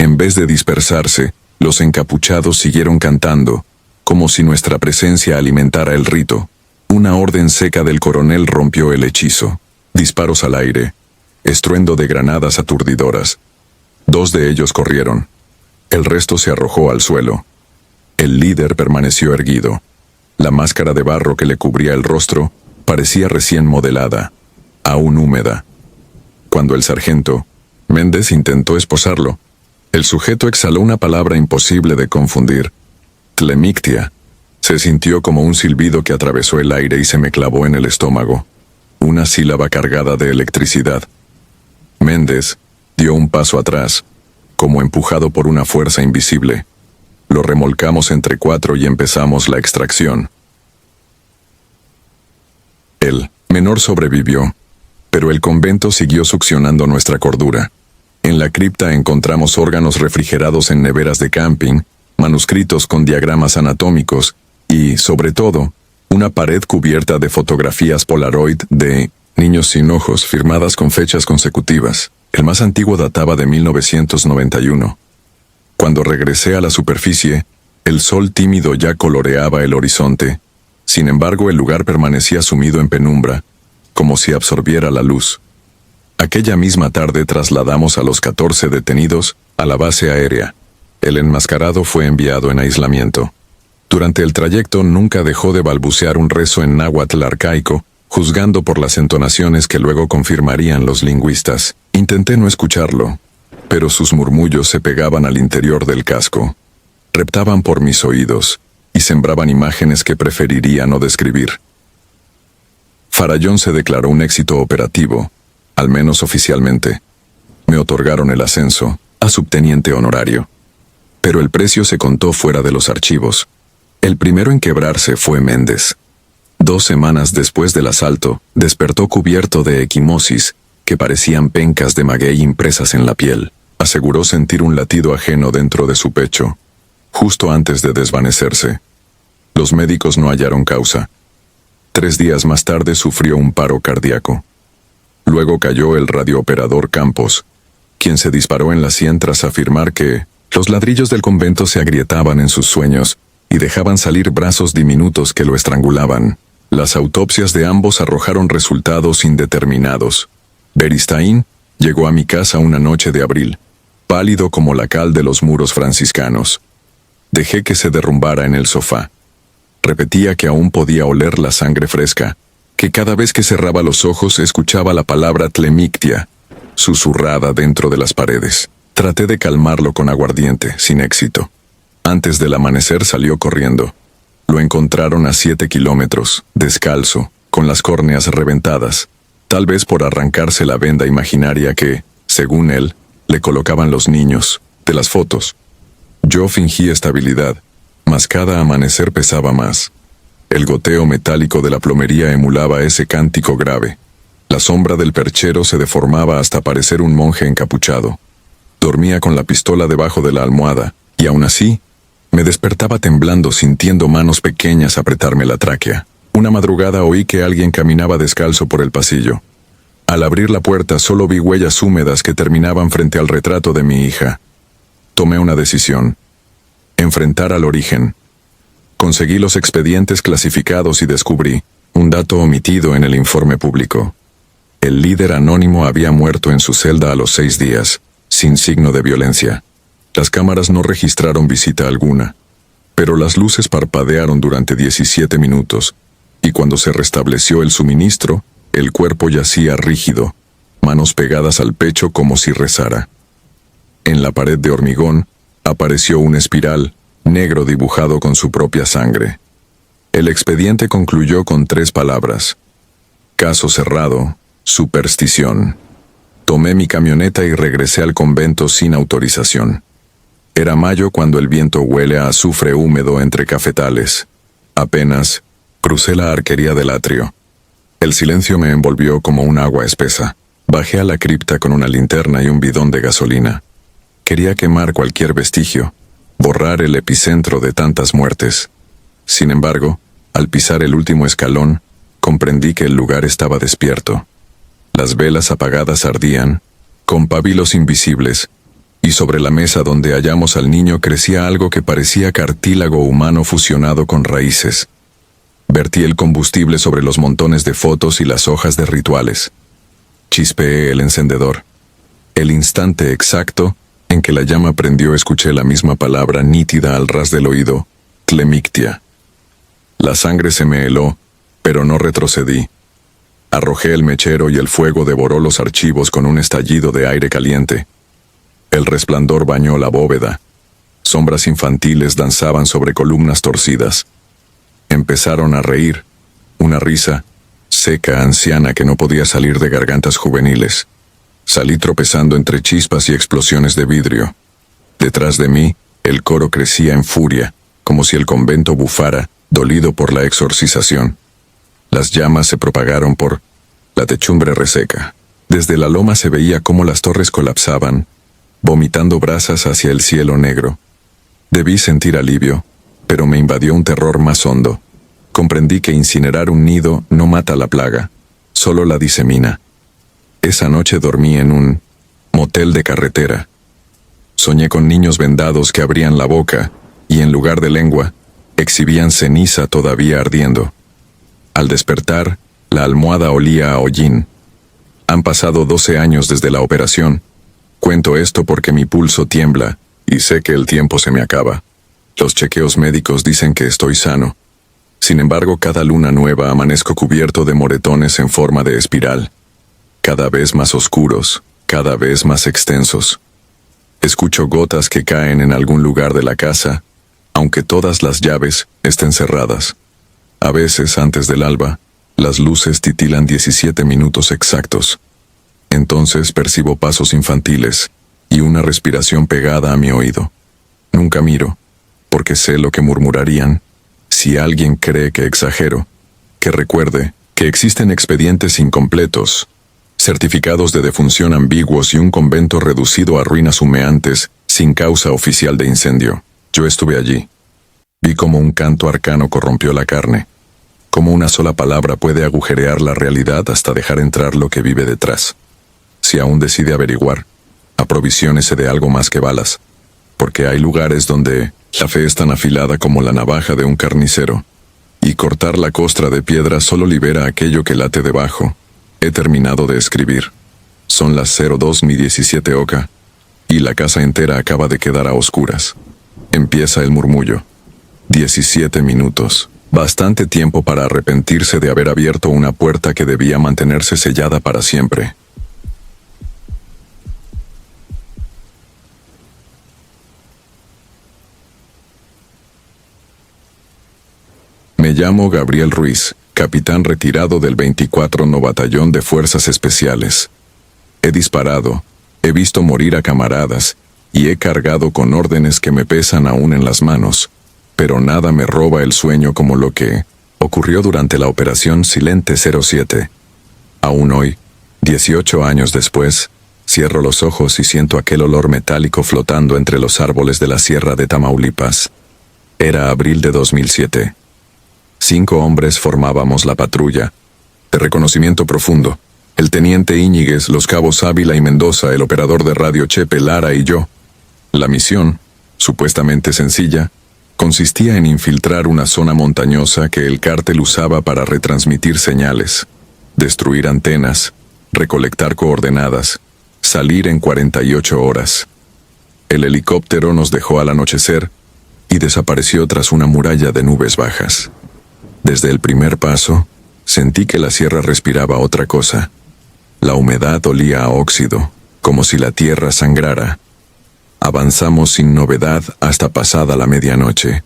En vez de dispersarse, los encapuchados siguieron cantando, como si nuestra presencia alimentara el rito. Una orden seca del coronel rompió el hechizo. Disparos al aire, estruendo de granadas aturdidoras. 2 de ellos corrieron. El resto se arrojó al suelo. El líder permaneció erguido. La máscara de barro que le cubría el rostro parecía recién modelada, aún húmeda. Cuando el sargento Méndez intentó esposarlo, el sujeto exhaló una palabra imposible de confundir: tlemictia. Se sintió como un silbido que atravesó el aire y se me clavó en el estómago. Una sílaba cargada de electricidad. Méndez dio un paso atrás, como empujado por una fuerza invisible. Lo remolcamos entre 4 y empezamos la extracción. El menor sobrevivió, pero el convento siguió succionando nuestra cordura. En la cripta encontramos órganos refrigerados en neveras de camping, manuscritos con diagramas anatómicos y, sobre todo, una pared cubierta de fotografías Polaroid de niños sin ojos firmadas con fechas consecutivas. El más antiguo databa de 1991. Cuando regresé a la superficie, el sol tímido ya coloreaba el horizonte. Sin embargo, el lugar permanecía sumido en penumbra, como si absorbiera la luz. Aquella misma tarde trasladamos a los 14 detenidos a la base aérea. El enmascarado fue enviado en aislamiento. Durante el trayecto nunca dejó de balbucear un rezo en náhuatl arcaico, juzgando por las entonaciones que luego confirmarían los lingüistas. Intenté no escucharlo, pero sus murmullos se pegaban al interior del casco. Reptaban por mis oídos y sembraban imágenes que preferiría no describir. Farallón se declaró un éxito operativo, al menos oficialmente. Me otorgaron el ascenso a subteniente honorario. Pero el precio se contó fuera de los archivos. El primero en quebrarse fue Méndez. 2 semanas después del asalto, despertó cubierto de equimosis, que parecían pencas de maguey impresas en la piel. Aseguró sentir un latido ajeno dentro de su pecho, justo antes de desvanecerse. Los médicos no hallaron causa. 3 días más tarde sufrió un paro cardíaco. Luego cayó el radiooperador Campos, quien se disparó en la sien tras afirmar que los ladrillos del convento se agrietaban en sus sueños y dejaban salir brazos diminutos que lo estrangulaban. Las autopsias de ambos arrojaron resultados indeterminados. Beristain llegó a mi casa una noche de abril, pálido como la cal de los muros franciscanos. Dejé que se derrumbara en el sofá. Repetía que aún podía oler la sangre fresca, que cada vez que cerraba los ojos escuchaba la palabra tlemictia, susurrada dentro de las paredes. Traté de calmarlo con aguardiente, sin éxito. Antes del amanecer salió corriendo. Lo encontraron a 7 kilómetros, descalzo, con las córneas reventadas, tal vez por arrancarse la venda imaginaria que, según él, le colocaban los niños, de las fotos. Yo fingí estabilidad, mas cada amanecer pesaba más. El goteo metálico de la plomería emulaba ese cántico grave. La sombra del perchero se deformaba hasta parecer un monje encapuchado. Dormía con la pistola debajo de la almohada, y aún así, me despertaba temblando sintiendo manos pequeñas apretarme la tráquea. Una madrugada oí que alguien caminaba descalzo por el pasillo. Al abrir la puerta solo vi huellas húmedas que terminaban frente al retrato de mi hija. Tomé una decisión. Enfrentar al origen. Conseguí los expedientes clasificados y descubrí un dato omitido en el informe público. El líder anónimo había muerto en su celda a los 6 días, sin signo de violencia. Las cámaras no registraron visita alguna, pero las luces parpadearon durante 17 minutos, y cuando se restableció el suministro, el cuerpo yacía rígido, manos pegadas al pecho como si rezara. En la pared de hormigón apareció un espiral negro dibujado con su propia sangre. El expediente concluyó con 3 palabras: caso cerrado, superstición. Tomé mi camioneta y regresé al convento sin autorización. Era mayo cuando el viento huele a azufre húmedo entre cafetales. Apenas crucé la arquería del atrio. El silencio me envolvió como un agua espesa. Bajé a la cripta con una linterna y un bidón de gasolina. Quería quemar cualquier vestigio, borrar el epicentro de tantas muertes. Sin embargo, al pisar el último escalón, comprendí que el lugar estaba despierto. Las velas apagadas ardían, con pábilos invisibles, y sobre la mesa donde hallamos al niño crecía algo que parecía cartílago humano fusionado con raíces. Vertí el combustible sobre los montones de fotos y las hojas de rituales. Chispeé el encendedor. El instante exacto en que la llama prendió escuché la misma palabra nítida al ras del oído: tlemictia. La sangre se me heló, pero no retrocedí. Arrojé el mechero y el fuego devoró los archivos con un estallido de aire caliente. El resplandor bañó la bóveda. Sombras infantiles danzaban sobre columnas torcidas. Empezaron a reír, una risa seca, anciana, que no podía salir de gargantas juveniles. Salí tropezando entre chispas y explosiones de vidrio. Detrás de mí, el coro crecía en furia, como si el convento bufara, dolido por la exorcización. Las llamas se propagaron por la techumbre reseca. Desde la loma se veía cómo las torres colapsaban, vomitando brasas hacia el cielo negro. Debí sentir alivio, pero me invadió un terror más hondo. Comprendí que incinerar un nido no mata la plaga, solo la disemina. Esa noche dormí en un motel de carretera. Soñé con niños vendados que abrían la boca y, en lugar de lengua, exhibían ceniza todavía ardiendo. Al despertar, la almohada olía a hollín. Han pasado 12 años desde la operación. Cuento esto porque mi pulso tiembla y sé que el tiempo se me acaba. Los chequeos médicos dicen que estoy sano. Sin embargo, cada luna nueva amanezco cubierto de moretones en forma de espiral. Cada vez más oscuros, cada vez más extensos. Escucho gotas que caen en algún lugar de la casa, aunque todas las llaves estén cerradas. A veces, antes del alba, las luces titilan 17 minutos exactos. Entonces percibo pasos infantiles y una respiración pegada a mi oído. Nunca miro, porque sé lo que murmurarían, Si alguien cree que exagero, que recuerde que existen expedientes incompletos, certificados de defunción ambiguos y un convento reducido a ruinas humeantes sin causa oficial de incendio. Yo estuve allí. Vi cómo un canto arcano corrompió la carne, cómo una sola palabra puede agujerear la realidad hasta dejar entrar lo que vive detrás. Si aún decide averiguar, aprovisionese de algo más que balas, porque hay lugares donde la fe es tan afilada como la navaja de un carnicero, y cortar la costra de piedra solo libera aquello que late debajo. He terminado de escribir. Son las 02:17 oca, y la casa entera acaba de quedar a oscuras. Empieza el murmullo. 17 minutos. Bastante tiempo para arrepentirse de haber abierto una puerta que debía mantenerse sellada para siempre. Me llamo Gabriel Ruiz, capitán retirado del 24º Batallón de Fuerzas Especiales. He disparado, he visto morir a camaradas, y he cargado con órdenes que me pesan aún en las manos, pero nada me roba el sueño como lo que ocurrió durante la Operación Silente 07. Aún hoy, 18 años después, cierro los ojos y siento aquel olor metálico flotando entre los árboles de la Sierra de Tamaulipas. Era abril de 2007. 5 hombres formábamos la patrulla, de reconocimiento profundo. El teniente Íñiguez, los cabos Ávila y Mendoza, el operador de radio Chepe Lara y yo. La misión, supuestamente sencilla, consistía en infiltrar una zona montañosa que el cártel usaba para retransmitir señales, destruir antenas, recolectar coordenadas, salir en 48 horas. El helicóptero nos dejó al anochecer y desapareció tras una muralla de nubes bajas. Desde el primer paso, sentí que la sierra respiraba otra cosa. La humedad olía a óxido, como si la tierra sangrara. Avanzamos sin novedad hasta pasada la medianoche.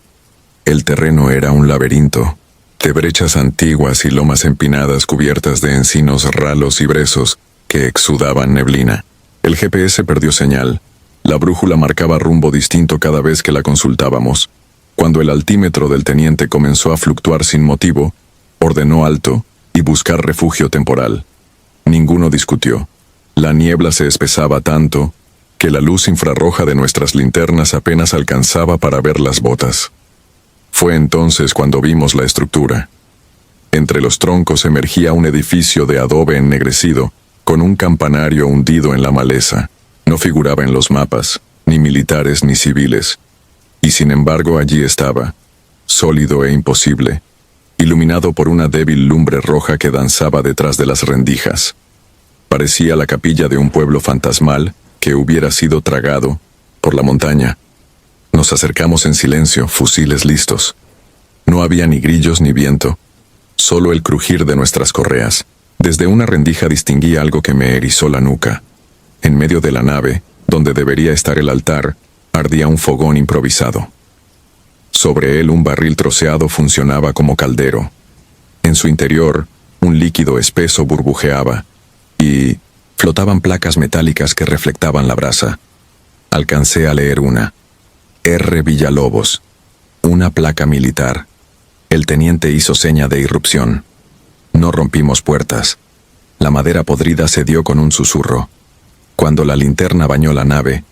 El terreno era un laberinto, de brechas antiguas y lomas empinadas cubiertas de encinos ralos y brezos que exudaban neblina. El GPS perdió señal. La brújula marcaba rumbo distinto cada vez que la consultábamos. Cuando el altímetro del teniente comenzó a fluctuar sin motivo, ordenó alto y buscar refugio temporal. Ninguno discutió. La niebla se espesaba tanto que la luz infrarroja de nuestras linternas apenas alcanzaba para ver las botas. Fue entonces cuando vimos la estructura. Entre los troncos emergía un edificio de adobe ennegrecido, con un campanario hundido en la maleza. No figuraba en los mapas, ni militares ni civiles. Y sin embargo allí estaba, sólido e imposible, iluminado por una débil lumbre roja que danzaba detrás de las rendijas. Parecía la capilla de un pueblo fantasmal que hubiera sido tragado por la montaña. Nos acercamos en silencio, fusiles listos. No había ni grillos ni viento, solo el crujir de nuestras correas. Desde una rendija distinguí algo que me erizó la nuca. En medio de la nave, donde debería estar el altar, ardía un fogón improvisado. Sobre él un barril troceado funcionaba como caldero. En su interior, un líquido espeso burbujeaba, y flotaban placas metálicas que reflectaban la brasa. Alcancé a leer una. R. Villalobos. Una placa militar. El teniente hizo seña de irrupción. No rompimos puertas. La madera podrida cedió con un susurro. Cuando la linterna bañó la nave,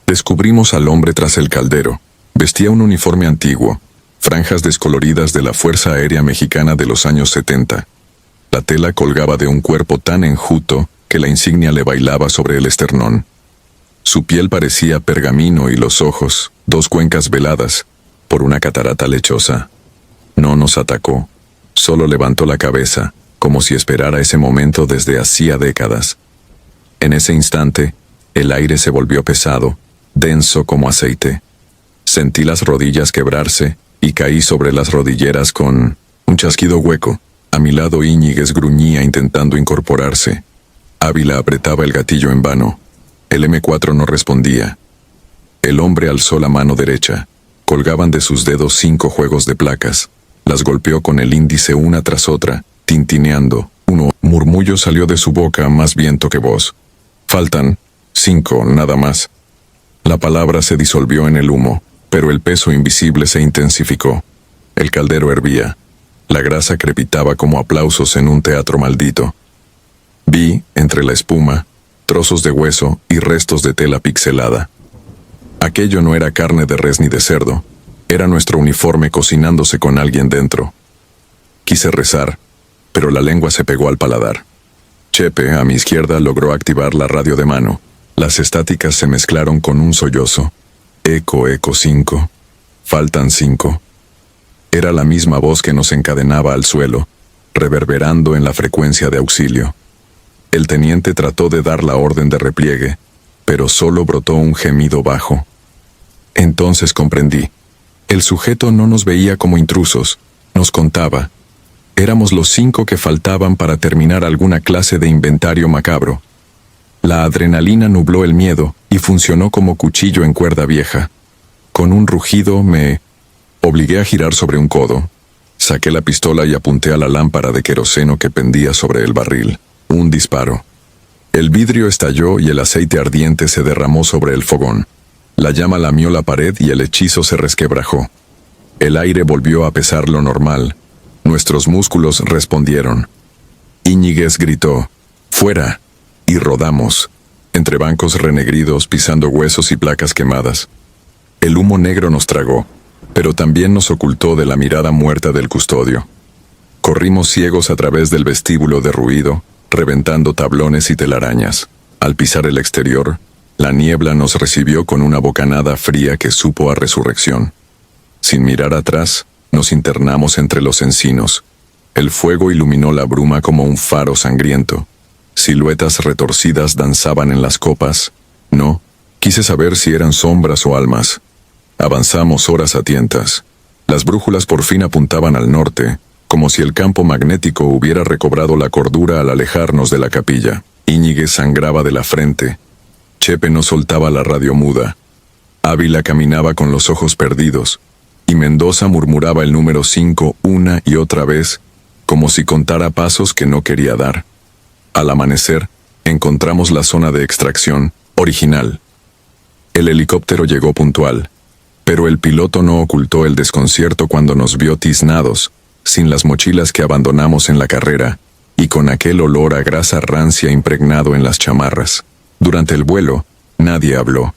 descubrimos al hombre tras el caldero. Vestía un uniforme antiguo, franjas descoloridas de la Fuerza Aérea Mexicana de los años 70. La tela colgaba de un cuerpo tan enjuto que la insignia le bailaba sobre el esternón. Su piel parecía pergamino y los ojos, 2 cuencas veladas por una catarata lechosa. No nos atacó, solo levantó la cabeza, como si esperara ese momento desde hacía décadas. En ese instante, el aire se volvió pesado, denso como aceite. Sentí las rodillas quebrarse y caí sobre las rodilleras con un chasquido hueco. A mi lado Íñiguez gruñía intentando incorporarse. Ávila apretaba el gatillo en vano. El M4 no respondía. El hombre alzó la mano derecha. Colgaban de sus dedos 5 juegos de placas. Las golpeó con el índice una tras otra, tintineando. Un murmullo salió de su boca, más viento que voz. Faltan 5, nada más. La palabra se disolvió en el humo, pero el peso invisible se intensificó. El caldero hervía. La grasa crepitaba como aplausos en un teatro maldito. Vi, entre la espuma, trozos de hueso y restos de tela pixelada. Aquello no era carne de res ni de cerdo, era nuestro uniforme cocinándose con alguien dentro. Quise rezar, pero la lengua se pegó al paladar. Chepe, a mi izquierda, logró activar la radio de mano. Las estáticas se mezclaron con un sollozo. Eco, eco 5. Faltan 5. Era la misma voz que nos encadenaba al suelo, reverberando en la frecuencia de auxilio. El teniente trató de dar la orden de repliegue, pero solo brotó un gemido bajo. Entonces comprendí. El sujeto no nos veía como intrusos, nos contaba. Éramos los 5 que faltaban para terminar alguna clase de inventario macabro. La adrenalina nubló el miedo y funcionó como cuchillo en cuerda vieja. Con un rugido me obligué a girar sobre un codo. Saqué la pistola y apunté a la lámpara de queroseno que pendía sobre el barril. Un disparo. El vidrio estalló y el aceite ardiente se derramó sobre el fogón. La llama lamió la pared y el hechizo se resquebrajó. El aire volvió a pesar lo normal. Nuestros músculos respondieron. Íñiguez gritó, ¡fuera! Y rodamos, entre bancos renegridos, pisando huesos y placas quemadas. El humo negro nos tragó, pero también nos ocultó de la mirada muerta del custodio. Corrimos ciegos a través del vestíbulo derruido, reventando tablones y telarañas. Al pisar el exterior, la niebla nos recibió con una bocanada fría que supo a resurrección. Sin mirar atrás, nos internamos entre los encinos. El fuego iluminó la bruma como un faro sangriento. Siluetas retorcidas danzaban en las copas. No, quise saber si eran sombras o almas. Avanzamos horas a tientas. Las brújulas por fin apuntaban al norte, como si el campo magnético hubiera recobrado la cordura al alejarnos de la capilla. Íñiguez sangraba de la frente. Chepe no soltaba la radio muda. Ávila caminaba con los ojos perdidos, y Mendoza murmuraba el número 5 una y otra vez, como si contara pasos que no quería dar. Al amanecer, encontramos la zona de extracción, original. El helicóptero llegó puntual, pero el piloto no ocultó el desconcierto cuando nos vio tiznados, sin las mochilas que abandonamos en la carrera, y con aquel olor a grasa rancia impregnado en las chamarras. Durante el vuelo, nadie habló.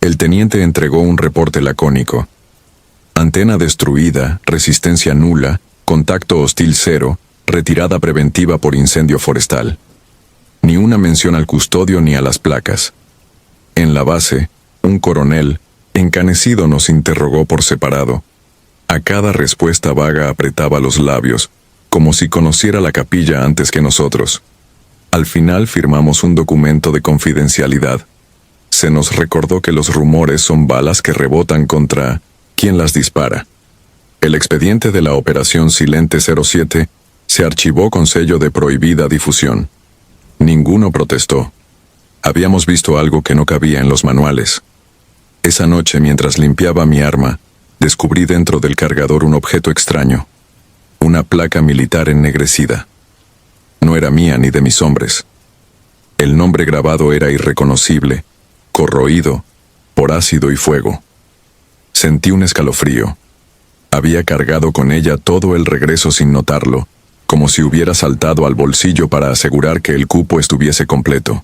El teniente entregó un reporte lacónico. Antena destruida, resistencia nula, contacto hostil 0, retirada preventiva por incendio forestal. Ni una mención al custodio ni a las placas. En la base, un coronel, encanecido, nos interrogó por separado. A cada respuesta vaga apretaba los labios, como si conociera la capilla antes que nosotros. Al final firmamos un documento de confidencialidad. Se nos recordó que los rumores son balas que rebotan contra quien las dispara. El expediente de la Operación Silente 07 se archivó con sello de prohibida difusión. Ninguno protestó. Habíamos visto algo que no cabía en los manuales. Esa noche, mientras limpiaba mi arma, descubrí dentro del cargador un objeto extraño. Una placa militar ennegrecida. No era mía ni de mis hombres. El nombre grabado era irreconocible, corroído, por ácido y fuego. Sentí un escalofrío. Había cargado con ella todo el regreso sin notarlo, como si hubiera saltado al bolsillo para asegurar que el cupo estuviese completo.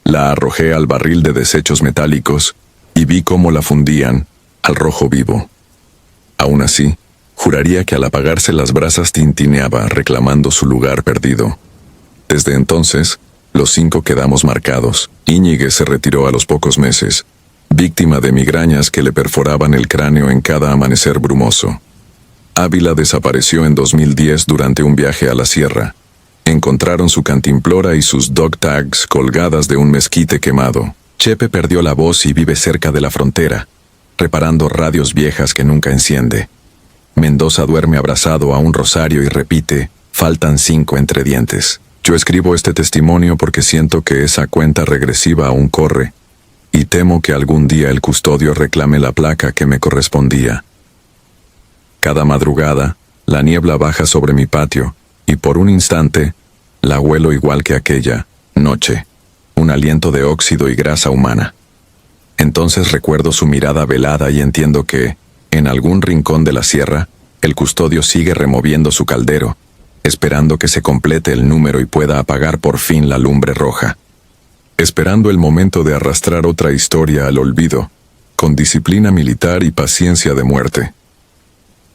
La arrojé al barril de desechos metálicos y vi cómo la fundían al rojo vivo. Aún así, juraría que al apagarse las brasas tintineaba reclamando su lugar perdido. Desde entonces, los 5 quedamos marcados. Íñiguez se retiró a los pocos meses, víctima de migrañas que le perforaban el cráneo en cada amanecer brumoso. Ávila desapareció en 2010 durante un viaje a la sierra. Encontraron su cantimplora y sus dog tags colgadas de un mezquite quemado. Chepe perdió la voz y vive cerca de la frontera, reparando radios viejas que nunca enciende. Mendoza duerme abrazado a un rosario y repite, faltan 5 entre dientes. Yo escribo este testimonio porque siento que esa cuenta regresiva aún corre, y temo que algún día el custodio reclame la placa que me correspondía. Cada madrugada, la niebla baja sobre mi patio, y por un instante, la huelo igual que aquella noche, un aliento de óxido y grasa humana. Entonces recuerdo su mirada velada y entiendo que, en algún rincón de la sierra, El custodio sigue removiendo su caldero, esperando que se complete el número y pueda apagar por fin la lumbre roja. Esperando el momento de arrastrar otra historia al olvido, con disciplina militar y paciencia de muerte.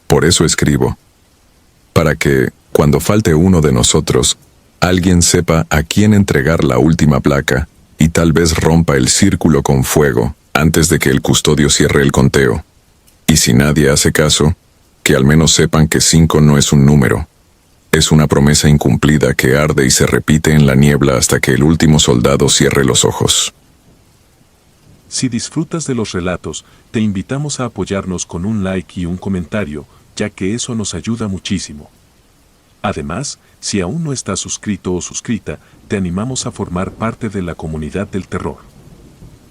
Por eso escribo. Para que, cuando falte uno de nosotros, alguien sepa a quién entregar la última placa y tal vez rompa el círculo con fuego antes de que el custodio cierre el conteo. Y si nadie hace caso, que al menos sepan que 5 no es un número. Es una promesa incumplida que arde y se repite en la niebla hasta que el último soldado cierre los ojos. Si disfrutas de los relatos, te invitamos a apoyarnos con un like y un comentario, ya que eso nos ayuda muchísimo. Además, si aún no estás suscrito o suscrita, te animamos a formar parte de la comunidad del terror.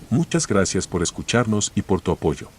Muchas gracias por escucharnos y por tu apoyo.